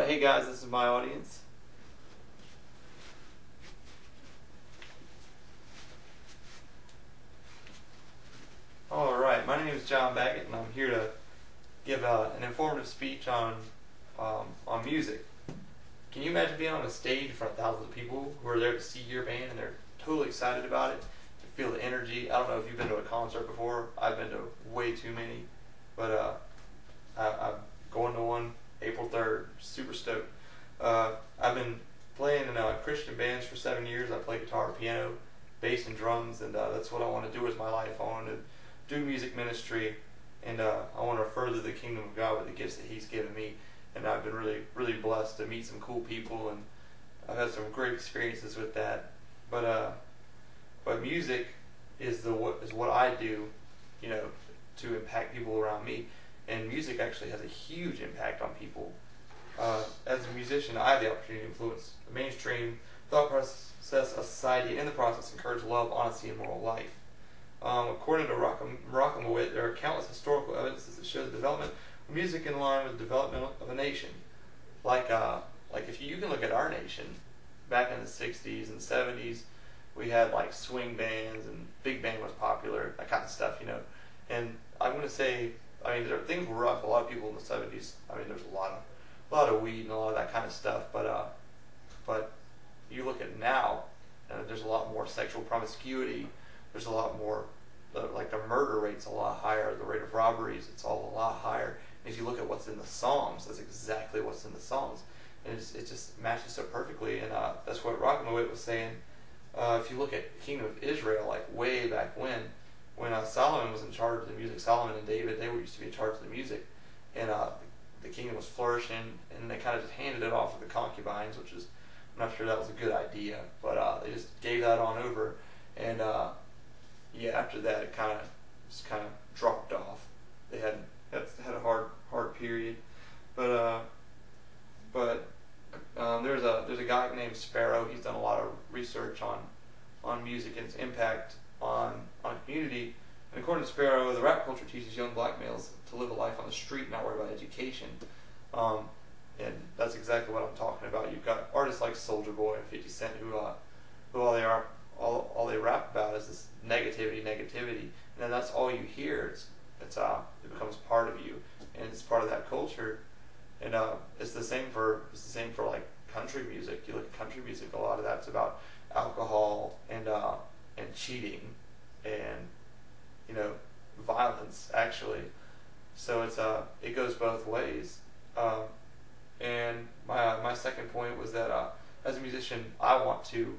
Hey guys, this is my audience. Alright, my name is John Baggett and I'm here to give an informative speech on music. Can you imagine being on a stage in front of thousands of people who are there to see your band and they're totally excited about it? You feel the energy. I don't know if you've been to a concert before. I've been to way too many, but I'm going to one April 3rd. Super stoked. I've been playing in Christian bands for 7 years. I play guitar, piano, bass, and drums, and that's what I want to do with my life. I want to do music ministry, and I want to further the kingdom of God with the gifts that He's given me. And I've been really blessed to meet some cool people, and I've had some great experiences with that. But music is what I do, to impact people around me. And music actually has a huge impact on people. As a musician, I have the opportunity to influence the mainstream thought process of society, and in the process encourage love, honesty, and moral life. According to Rockhamowit, there are countless historical evidences that show the development of music in line with the development of a nation. Like if you can look at our nation, back in the 60s and 70s, we had like swing bands and big band was popular, that kind of stuff, And I'm going to say, things were rough. A lot of people in the 70s, there's a lot of weed and a lot of that kind of stuff. But you look at now, there's a lot more sexual promiscuity. There's a lot more, the murder rate's a lot higher. The rate of robberies, it's all a lot higher. And if you look at what's in the songs, that's exactly what's in the songs. And it just matches so perfectly. And that's what Rockhamowit was saying. If you look at the Kingdom of Israel, like way back when Solomon was in charge of the music, Solomon and David, they used to be in charge of the music. And the kingdom was flourishing, and they kind of just handed it off to the concubines, which is, I'm not sure that was a good idea, but they just gave that on over. And after that, it kind of dropped off. They had a hard period, but there's a guy named Sparrow. He's done a lot of research on music and its impact on a community. And according to Sparrow, the rap culture teaches young black males to live a life on the street and not worry about education. And that's exactly what I'm talking about. You've got artists like Soulja Boy and 50 Cent who all they rap about is this negativity, and then that's all you hear. It becomes part of you, and it's part of that culture. And it's the same for like country music. You look at country music, a lot of that's about alcohol and cheating and violence actually. So it goes both ways. And my second point was that as a musician, I want to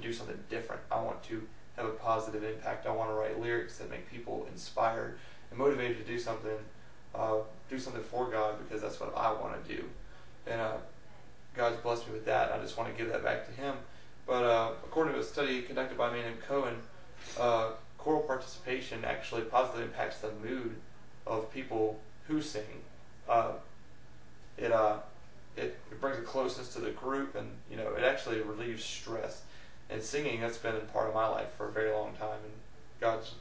do something different. I want to have a positive impact. I want to write lyrics that make people inspired and motivated to do something for God, because that's what I want to do. And God's blessed me with that. I just want to give that back to Him. But according to a study conducted by a man named Cohen, choral participation actually positively impacts the mood of people who sing. It brings a closeness to the group, and it actually relieves stress. And singing, that's been a part of my life for a very long time, and God's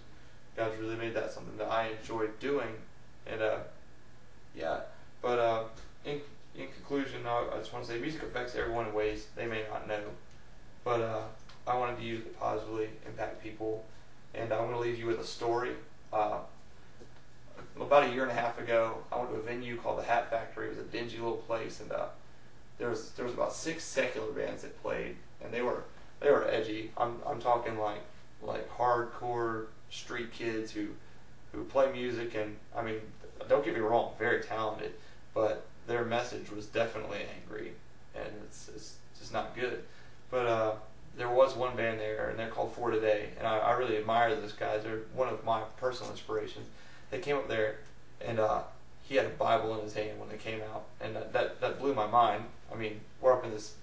really made that something that I enjoy doing. And in conclusion, I just want to say music affects everyone in ways they may not know, but I wanted to use it to positively impact people. And I want to leave you with a story. About a year and a half ago, I went to a venue called the Hat Factory. It was a dingy little place, and there was about 6 secular bands that played, and they were edgy. I'm talking like hardcore street kids who play music, and don't get me wrong, very talented, but their message was definitely angry, and it's just not good. But there was one band there, and they're called For Today, and I really admire those guys. They're one of my personal inspirations. They came up there, and he had a Bible in his hand when they came out, and that blew my mind. We're up in this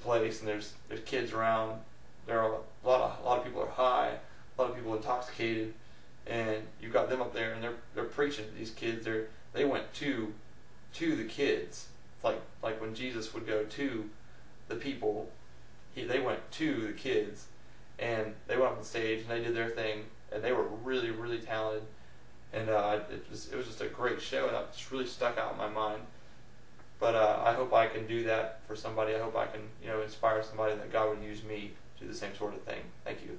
place, and there's kids around. There are a lot of people are high, a lot of people intoxicated, and you've got them up there, and they're preaching to these kids. They went to the kids, like when Jesus would go to the people. They went to the kids, and they went up on stage and they did their thing, and they were really talented. And it was just a great show, and that just really stuck out in my mind. But I hope I can do that for somebody. I hope I can, inspire somebody that God would use me to do the same sort of thing. Thank you.